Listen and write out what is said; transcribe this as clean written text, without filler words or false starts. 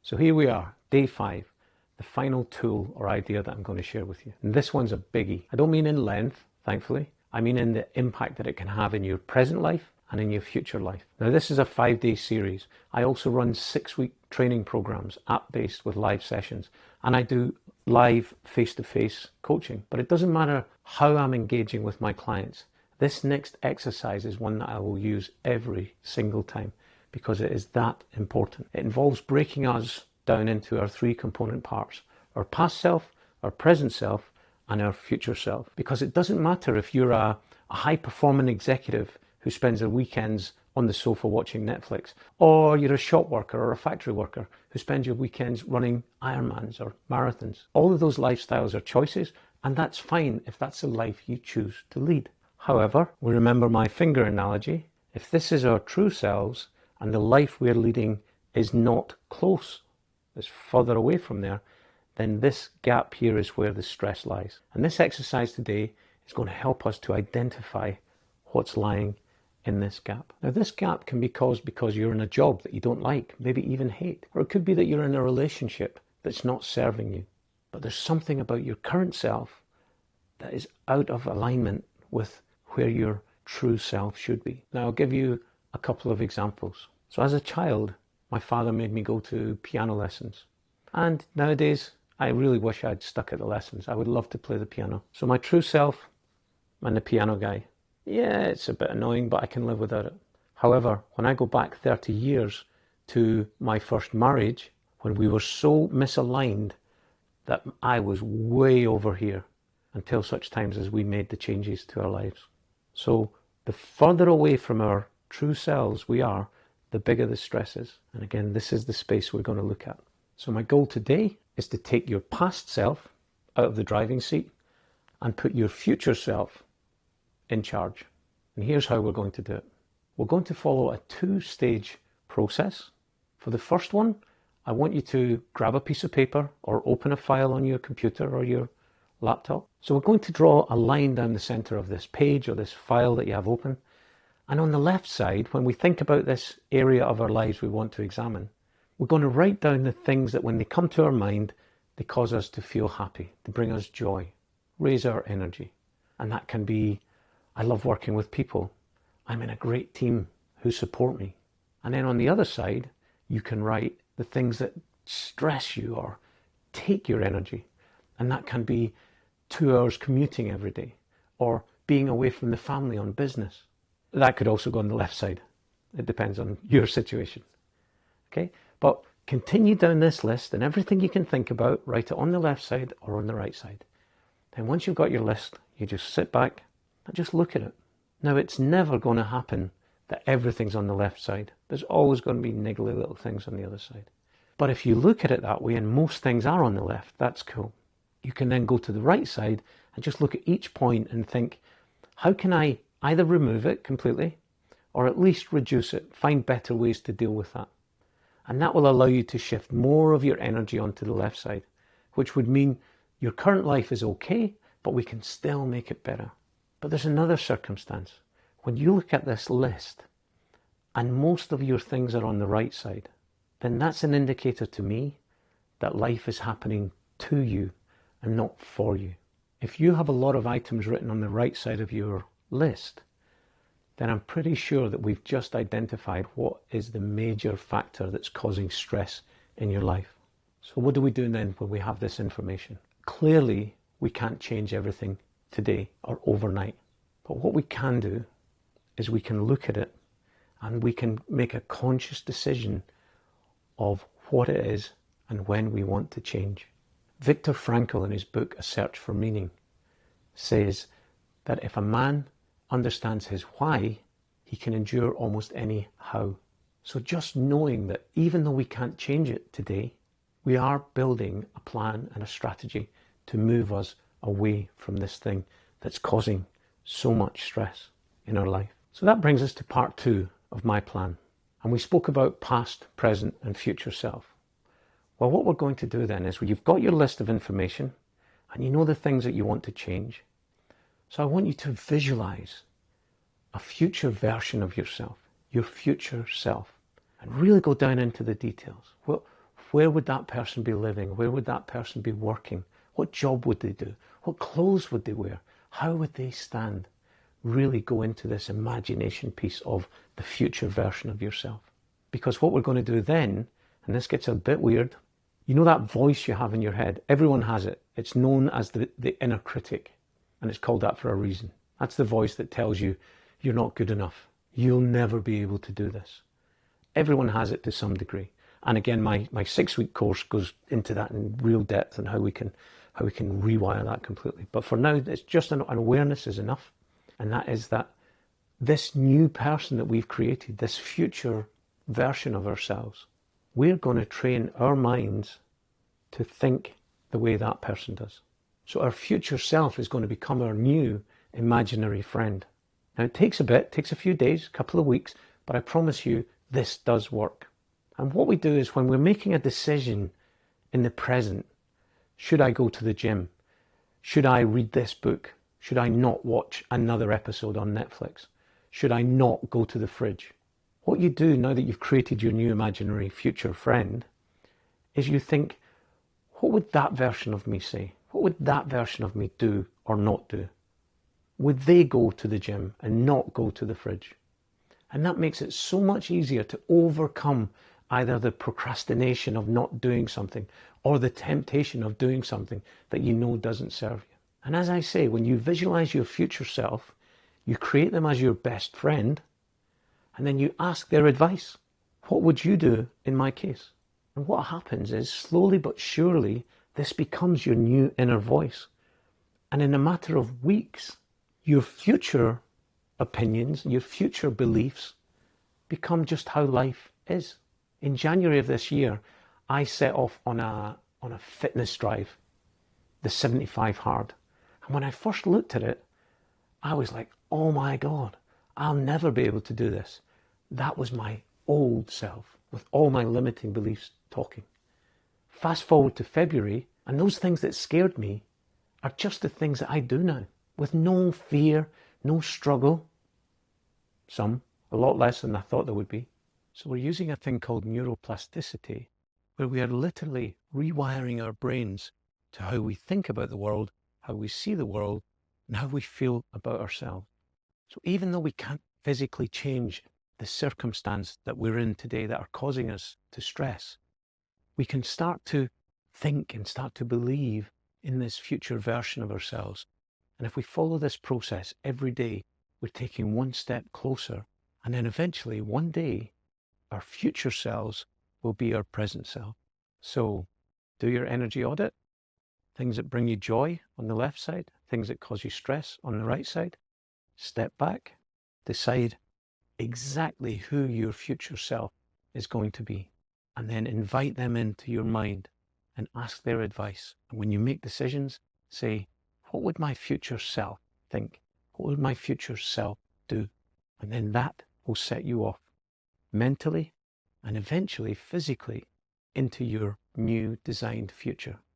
So here we are, day 5, the final tool or idea that I'm going to share with you. And this one's a biggie. I don't mean in length, thankfully. I mean in the impact that it can have in your present life and in your future life. Now, this is a 5-day series. I also run 6-week training programs, app-based with live sessions. And I do live face-to-face coaching. But it doesn't matter how I'm engaging with my clients. This next exercise is one that I will use every single time because it is that important. It involves breaking us down into our 3 component parts: our past self, our present self, and our future self. Because it doesn't matter if you're a high-performing executive who spends their weekends on the sofa watching Netflix, or you're a shop worker or a factory worker who spends your weekends running Ironmans or marathons. All of those lifestyles are choices, and that's fine if that's the life you choose to lead. However, we remember my finger analogy. If this is our true selves and the life we're leading is not close, it's further away from there, then this gap here is where the stress lies. And this exercise today is going to help us to identify what's lying in this gap. Now, this gap can be caused because you're in a job that you don't like, maybe even hate, or it could be that you're in a relationship that's not serving you. But there's something about your current self that is out of alignment with where your true self should be. Now, I'll give you a couple of examples. So as a child, my father made me go to piano lessons. And nowadays, I really wish I'd stuck at the lessons. I would love to play the piano. So my true self and the piano guy, yeah, it's a bit annoying, but I can live without it. However, when I go back 30 years to my first marriage, when we were so misaligned that I was way over here until such times as we made the changes to our lives. So the further away from our true selves we are, the bigger the stress is. And again, this is the space we're going to look at. So my goal today is to take your past self out of the driving seat and put your future self in charge. And here's how we're going to do it. We're going to follow a 2-stage process. For the first one, I want you to grab a piece of paper or open a file on your computer or your laptop. So we're going to draw a line down the center of this page or this file that you have open. And on the left side, when we think about this area of our lives we want to examine, we're going to write down the things that when they come to our mind, they cause us to feel happy, they bring us joy, raise our energy. And that can be, I love working with people. I'm in a great team who support me. And then on the other side, you can write the things that stress you or take your energy. And that can be 2 hours commuting every day or being away from the family on business. That could also go on the left side. It depends on your situation. Okay, but continue down this list and everything you can think about, write it on the left side or on the right side. Then once you've got your list, you just sit back and just look at it. Now, it's never going to happen that everything's on the left side. There's always going to be niggly little things on the other side. But if you look at it that way and most things are on the left, that's cool. You can then go to the right side and just look at each point and think, how can I either remove it completely or at least reduce it, find better ways to deal with that. And that will allow you to shift more of your energy onto the left side, which would mean your current life is okay, but we can still make it better. But there's another circumstance. When you look at this list and most of your things are on the right side, then that's an indicator to me that life is happening to you and not for you. If you have a lot of items written on the right side of your list, then I'm pretty sure that we've just identified what is the major factor that's causing stress in your life. So what do we do then when we have this information? Clearly, we can't change everything today or overnight. But what we can do is we can look at it and we can make a conscious decision of what it is and when we want to change. Viktor Frankl, in his book, A Search for Meaning, says that if a man understands his why, he can endure almost any how. So just knowing that even though we can't change it today, we are building a plan and a strategy to move us away from this thing that's causing so much stress in our life. So that brings us to part 2 of my plan. And we spoke about past, present, and future self. Well, what we're going to do then is you've got your list of information and you know the things that you want to change. So I want you to visualize a future version of yourself, your future self, and really go down into the details. Well, where would that person be living? Where would that person be working? What job would they do? What clothes would they wear? How would they stand? Really go into this imagination piece of the future version of yourself. Because what we're going to do then, and this gets a bit weird, you know that voice you have in your head? Everyone has it. It's known as the inner critic, and it's called that for a reason. That's the voice that tells you you're not good enough. You'll never be able to do this. Everyone has it to some degree. And again, my 6-week course goes into that in real depth and how we can rewire that completely. But for now, it's just an awareness is enough. And that is that this new person that we've created, this future version of ourselves, we're going to train our minds to think the way that person does. So our future self is going to become our new imaginary friend. Now it takes a bit, it takes a few days, a couple of weeks, but I promise you this does work. And what we do is when we're making a decision in the present, should I go to the gym? Should I read this book? Should I not watch another episode on Netflix? Should I not go to the fridge? What you do now that you've created your new imaginary future friend is you think, what would that version of me say? What would that version of me do or not do? Would they go to the gym and not go to the fridge? And that makes it so much easier to overcome either the procrastination of not doing something or the temptation of doing something that you know doesn't serve you. And as I say, when you visualize your future self, you create them as your best friend, and then you ask their advice. What would you do in my case? And what happens is, slowly but surely, this becomes your new inner voice. And in a matter of weeks, your future opinions, your future beliefs become just how life is. In January of this year, I set off on a fitness drive, the 75 hard. And when I first looked at it, I was like, oh my God, I'll never be able to do this. That was my old self with all my limiting beliefs talking. Fast forward to February, and those things that scared me are just the things that I do now with no fear, no struggle. Some, a lot less than I thought there would be. So we're using a thing called neuroplasticity, where we are literally rewiring our brains to how we think about the world, how we see the world, and how we feel about ourselves. So even though we can't physically change the circumstance that we're in today that are causing us to stress, we can start to think and start to believe in this future version of ourselves. And if we follow this process every day, we're taking one step closer. And then eventually, one day, our future selves will be our present self. So do your energy audit. Things that bring you joy on the left side, things that cause you stress on the right side. Step back, decide exactly who your future self is going to be, and then invite them into your mind and ask their advice. And when you make decisions, say, what would my future self think? What would my future self do? And then that will set you off mentally and eventually physically into your new designed future.